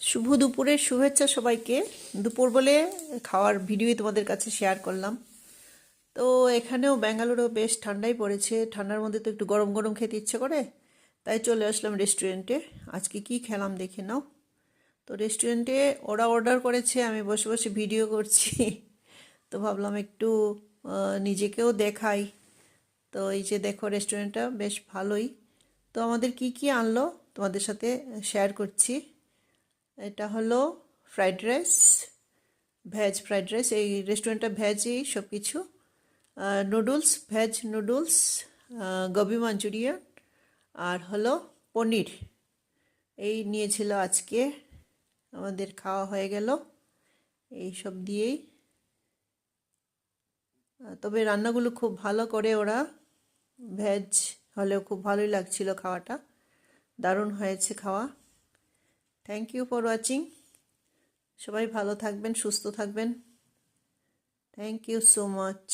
শুভ দুপুরের শুভেচ্ছা সবাইকে। দুপুর বলে খাওয়ার ভিডিওই তোমাদের কাছে শেয়ার করলাম। তো এখানেও ব্যাঙ্গালোরেও বেশ ঠান্ডাই পড়েছে। ঠান্ডার মধ্যে তো একটু গরম গরম খেতে ইচ্ছে করে, তাই চলে আসলাম রেস্টুরেন্টে। আজকে কি খেলাম দেখে নাও। তো রেস্টুরেন্টে ওরা অর্ডার করেছে, আমি বসে বসে ভিডিও করছি। তো ভাবলাম একটু নিজেকেও দেখাই। তো এই যে দেখো, রেস্টুরেন্টটা বেশ ভালোই। তো আমাদের কি কি আনলো তোমাদের সাথে শেয়ার করছি। এটা হলো fried rice, veg fried rice. এই রেস্টুরেন্টটা ভেজই সব কিছু। Noodles, veg noodles, gobi manchurian, আর হলো পনির। এই নিয়েছিল আজকে, আমাদের খাওয়া হয়ে গেল এই সব দিয়েই। তবে রান্নাগুলো খুব ভালো করে ওরা, ভেজ হলেও খুব ভালোই লাগছিল খাওয়াটা, দারুণ হয়েছে খাওয়া। Thank you for watching. সবাই ভালো থাকবেন, সুস্থ থাকবেন। Thank you so much.